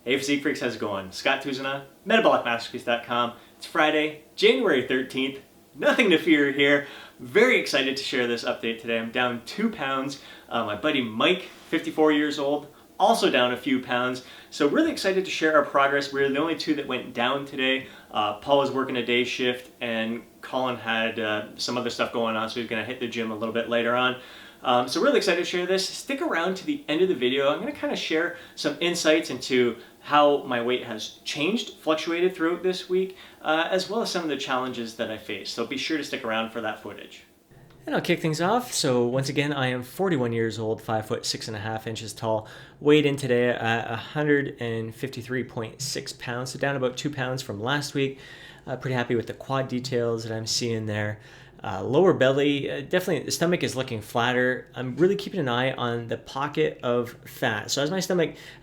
Hey Physique Freaks, how's it going? Scott Tuzana, MetabolicMasterpiece.com. It's Friday, January 13th. Nothing to fear here. Very excited to share this update today. I'm down 2 pounds. My buddy Mike, 54 years old, also down a few pounds. So really excited to share our progress. We're the only two that went down today. Paul was working a day shift and Colin had some other stuff going on, so he's gonna hit the gym a little bit later on. So really excited to share this. Stick around to the end of the video. I'm gonna kind of share some insights into how my weight has changed, fluctuated throughout this week, as well as some of the challenges that I face. So be sure to stick around for that footage. And I'll kick things off. So once again, I am 41 years old, 5 foot 6.5 inches tall. Weighed in today at 153.6 pounds, so down about 2 pounds from last week. Pretty happy with the quad details that I'm seeing there. Lower belly, definitely the stomach is looking flatter. I'm really keeping an eye on the pocket of fat. So as you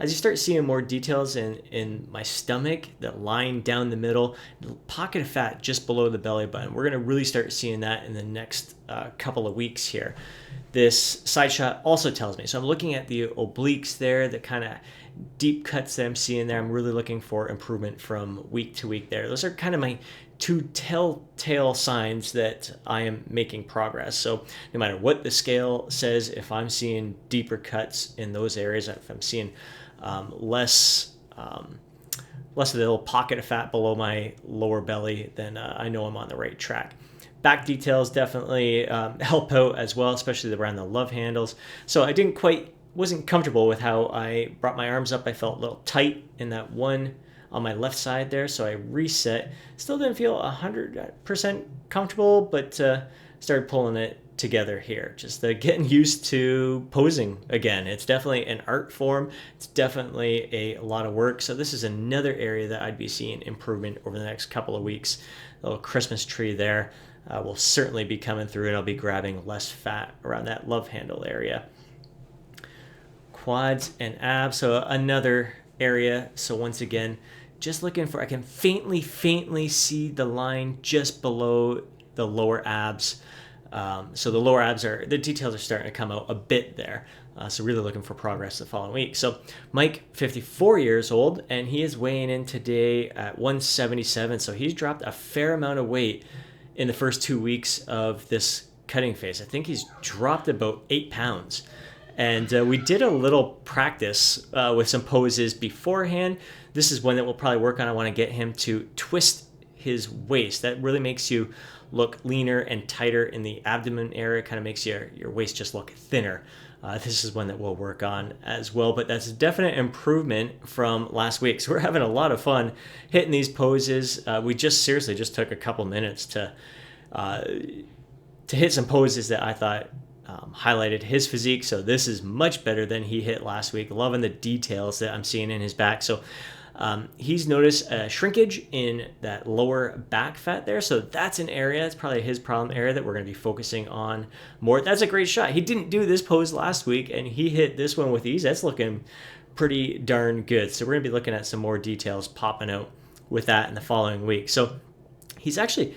start seeing more details in my stomach, the line down the middle, the pocket of fat just below the belly button, we're gonna really start seeing that in the next couple of weeks here. This side shot also tells me. So I'm looking at the obliques there, the kind of deep cuts that I'm seeing there. I'm really looking for improvement from week to week there. Those are kind of my two telltale signs that I am making progress. So no matter what the scale says, if I'm seeing deeper cuts in those areas, if I'm seeing less of the little pocket of fat below my lower belly, then I know I'm on the right track. Back details definitely help out as well, especially around the love handles. So I wasn't comfortable with how I brought my arms up. I felt a little tight in that one on my left side there, so I reset. Still didn't feel 100% comfortable, but started pulling it together here. Just getting used to posing again. It's definitely an art form. It's definitely a lot of work. So this is another area that I'd be seeing improvement over the next couple of weeks. A little Christmas tree there will certainly be coming through, and I'll be grabbing less fat around that love handle area. Quads and abs, so another area. So once again, just looking for, I can faintly see the line just below the lower abs. So the lower abs the details are starting to come out a bit there. So really looking for progress the following week. So Mike, 54 years old, and he is weighing in today at 177. So he's dropped a fair amount of weight in the first 2 weeks of this cutting phase. I think he's dropped about 8 pounds. And we did a little practice with some poses beforehand. This is one that we'll probably work on. I want to get him to twist his waist. That really makes you look leaner and tighter in the abdomen area. Kind of makes your waist just look thinner. This is one that we'll work on as well, but that's a definite improvement from last week. So we're having a lot of fun hitting these poses. We seriously just took a couple minutes to hit some poses that I thought highlighted his physique. So this is much better than he hit last week. Loving the details that I'm seeing in his back. So he's noticed a shrinkage in that lower back fat there. So that's an area, it's probably his problem area that we're going to be focusing on more. That's a great shot. He didn't do this pose last week and he hit this one with ease. That's looking pretty darn good. So we're going to be looking at some more details popping out with that in the following week. So he's actually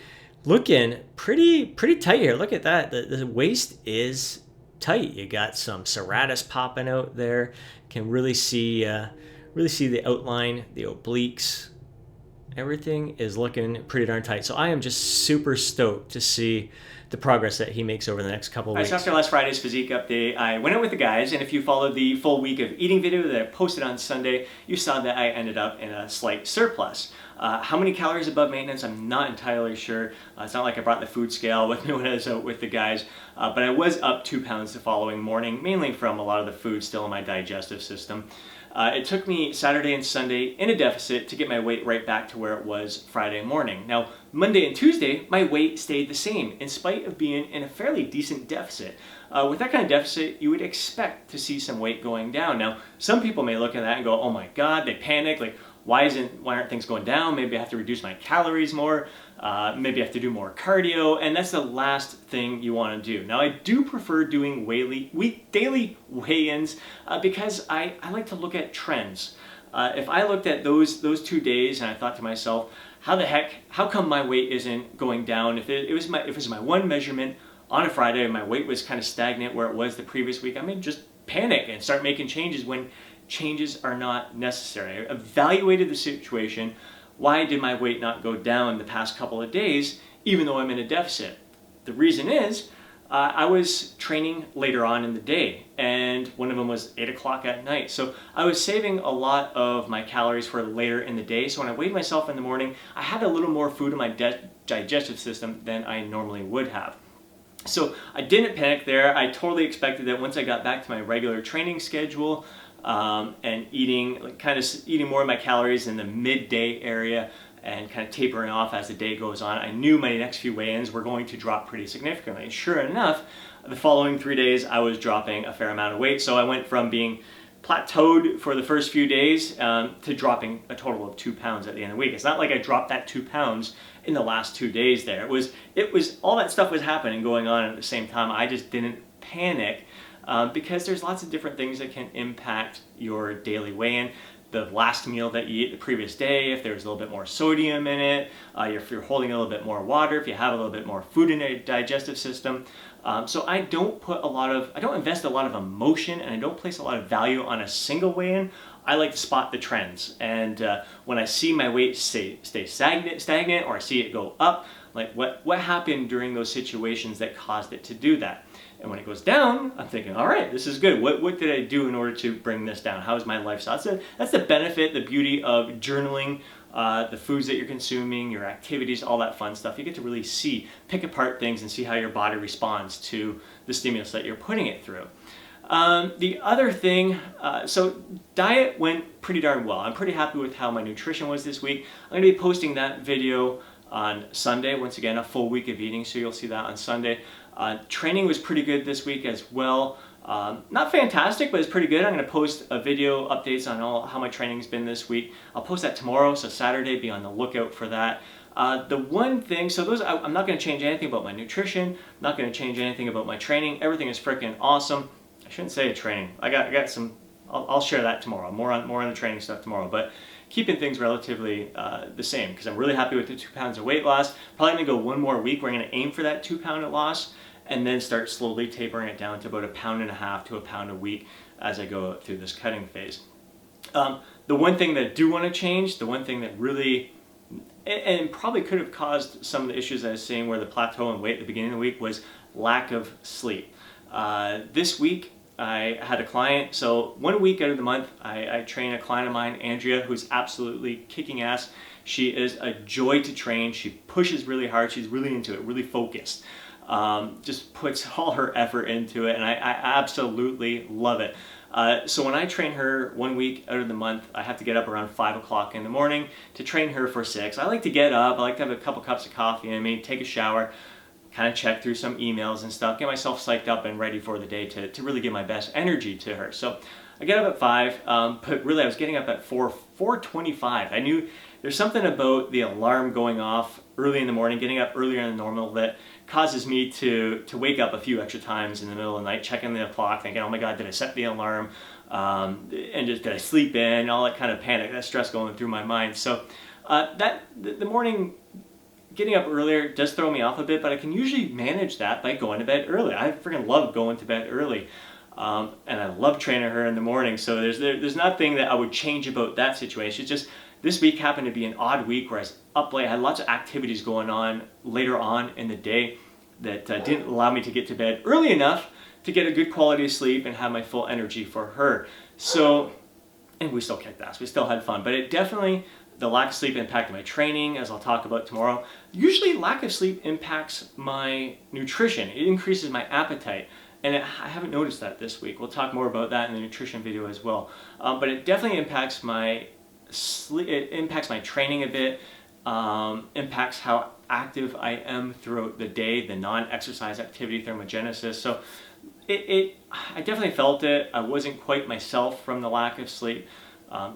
looking pretty tight here. Look at that. The waist is tight. You got some serratus popping out there. Can really see the outline, the obliques. Everything is looking pretty darn tight. So I am just super stoked to see the progress that he makes over the next couple of weeks. So after last Friday's physique update, I went out with the guys, and if you followed the full week of eating video that I posted on Sunday, you saw that I ended up in a slight surplus. How many calories above maintenance, I'm not entirely sure. It's not like I brought the food scale with me when I was out with the guys, but I was up 2 pounds the following morning, mainly from a lot of the food still in my digestive system. It took me Saturday and Sunday in a deficit to get my weight right back to where it was Friday morning. Now, Monday and Tuesday, my weight stayed the same in spite of being in a fairly decent deficit. With that kind of deficit, you would expect to see some weight going down. Now, some people may look at that and go, oh my God, they panic, like, why aren't things going down? Maybe I have to reduce my calories more. Maybe I have to do more cardio, and that's the last thing you want to do. Now, I do prefer doing daily weigh-ins because I like to look at trends. If I looked at those 2 days and I thought to myself, how come my weight isn't going down? If it was my one measurement on a Friday and my weight was kind of stagnant where it was the previous week, I may just panic and start making changes when changes are not necessary. I evaluated the situation. Why did my weight not go down the past couple of days, even though I'm in a deficit? The reason is, I was training later on in the day, and one of them was 8 o'clock at night. So I was saving a lot of my calories for later in the day. So when I weighed myself in the morning, I had a little more food in my digestive system than I normally would have. So I didn't panic there. I totally expected that once I got back to my regular training schedule, and eating more of my calories in the midday area and kind of tapering off as the day goes on, I knew my next few weigh-ins were going to drop pretty significantly. And sure enough, the following 3 days, I was dropping a fair amount of weight. So I went from being plateaued for the first few days to dropping a total of 2 pounds at the end of the week. It's not like I dropped that 2 pounds in the last 2 days there. It was all that stuff was happening, going on at the same time. I just didn't panic because there's lots of different things that can impact your daily weigh-in. The last meal that you eat the previous day, if there's a little bit more sodium in it, if you're holding a little bit more water, if you have a little bit more food in your digestive system. So I don't invest a lot of emotion, and I don't place a lot of value on a single weigh-in. I like to spot the trends, and when I see my weight stay stagnant, or I see it go up, like what happened during those situations that caused it to do that? And when it goes down, I'm thinking, all right, this is good. What did I do in order to bring this down? How is my lifestyle? That's the benefit, the beauty of journaling, the foods that you're consuming, your activities, all that fun stuff. You get to really pick apart things and see how your body responds to the stimulus that you're putting it through. The other thing, so diet went pretty darn well. I'm pretty happy with how my nutrition was this week. I'm going to be posting that video on Sunday. Once again, a full week of eating, so you'll see that on Sunday. Training was pretty good this week as well. Not fantastic, but it's pretty good. I'm going to post a video updates on how my training's been this week. I'll post that tomorrow, so Saturday, be on the lookout for that. The one thing, I'm not going to change anything about my nutrition. I'm not going to change anything about my training. Everything is freaking awesome. I shouldn't say training. I got some. I'll share that tomorrow. More on the training stuff tomorrow. But keeping things relatively the same, because I'm really happy with the 2 pounds of weight loss. Probably going to go one more week. We're going to aim for that 2 pound loss, and then start slowly tapering it down to about 1.5 pounds to 1 pound a week as I go through this cutting phase. The one thing that I do want to change, the one thing that really, and probably could have caused some of the issues I was saying where the plateau in weight at the beginning of the week, was lack of sleep. This week I had a client, so 1 week out of the month I train a client of mine, Andrea, who's absolutely kicking ass. She is a joy to train. She pushes really hard. She's really into it, really focused. Just puts all her effort into it, and I absolutely love it. So when I train her 1 week out of the month, I have to get up around 5 o'clock in the morning to train her for 6. I like to get up, I like to have a couple cups of coffee in me, take a shower, kind of check through some emails and stuff, get myself psyched up and ready for the day to really give my best energy to her. So I get up at 5, but really I was getting up at 4:25. I knew there's something about the alarm going off early in the morning, getting up earlier than normal, that causes me to wake up a few extra times in the middle of the night, checking the clock, thinking, oh my God, did I set the alarm? And just did I sleep in? All that kind of panic, that stress going through my mind. So the morning getting up earlier does throw me off a bit, but I can usually manage that by going to bed early. I freaking love going to bed early. And I love training her in the morning. So there's nothing that I would change about that situation. It's just this week happened to be an odd week where I was up late. I had lots of activities going on later on in the day that didn't allow me to get to bed early enough to get a good quality of sleep and have my full energy for her. So, and we still kicked ass. We still had fun. But it definitely, the lack of sleep impacted my training, as I'll talk about tomorrow. Usually lack of sleep impacts my nutrition. It increases my appetite. And I haven't noticed that this week. We'll talk more about that in the nutrition video as well. But it definitely impacts my sleep. It impacts my training a bit. Impacts how active I am throughout the day, the non-exercise activity thermogenesis. So I definitely felt it. I wasn't quite myself from the lack of sleep.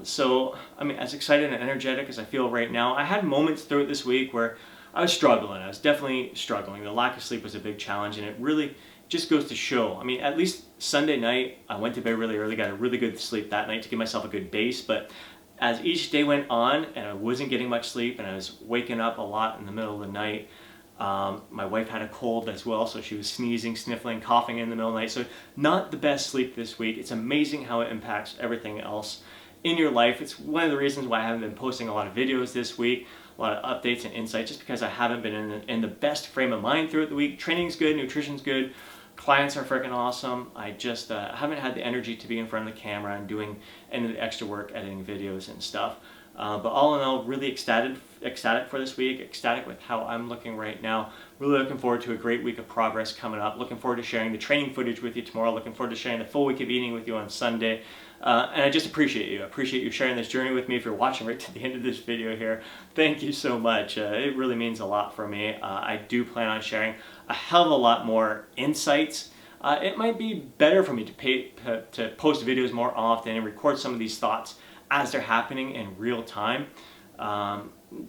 So, I mean, as excited and energetic as I feel right now, I had moments throughout this week where I was struggling. I was definitely struggling. The lack of sleep was a big challenge, and it really just goes to show. I mean, at least Sunday night, I went to bed really early, got a really good sleep that night to give myself a good base. But as each day went on and I wasn't getting much sleep and I was waking up a lot in the middle of the night, My wife had a cold as well, so she was sneezing, sniffling, coughing in the middle of the night. So not the best sleep this week. It's amazing how it impacts everything else in your life. It's one of the reasons why I haven't been posting a lot of videos this week, a lot of updates and insights, just because I haven't been in the best frame of mind throughout the week. Training's good, nutrition's good, clients are freaking awesome. I just haven't had the energy to be in front of the camera and doing any of the extra work editing videos and stuff. But all in all, really ecstatic for this week, ecstatic with how I'm looking right now. Really looking forward to a great week of progress coming up. Looking forward to sharing the training footage with you tomorrow. Looking forward to sharing the full week of eating with you on Sunday. And I just appreciate you. I appreciate you sharing this journey with me. If you're watching right to the end of this video here, thank you so much. It really means a lot for me. I do plan on sharing a hell of a lot more insights. It might be better for me to post videos more often and record some of these thoughts as they're happening in real time,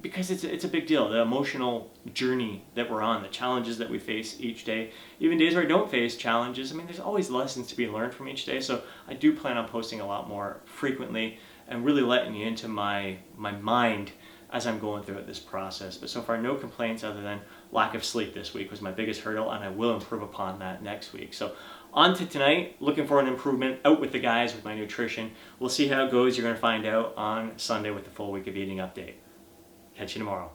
because it's a big deal. The emotional journey that we're on, the challenges that we face each day, even days where I don't face challenges. I mean, there's always lessons to be learned from each day. So I do plan on posting a lot more frequently and really letting you into my mind as I'm going through this process. But so far, no complaints other than lack of sleep this week was my biggest hurdle, and I will improve upon that next week. So on to tonight, looking for an improvement, out with the guys with my nutrition. We'll see how it goes. You're going to find out on Sunday with the full week of eating update. Catch you tomorrow.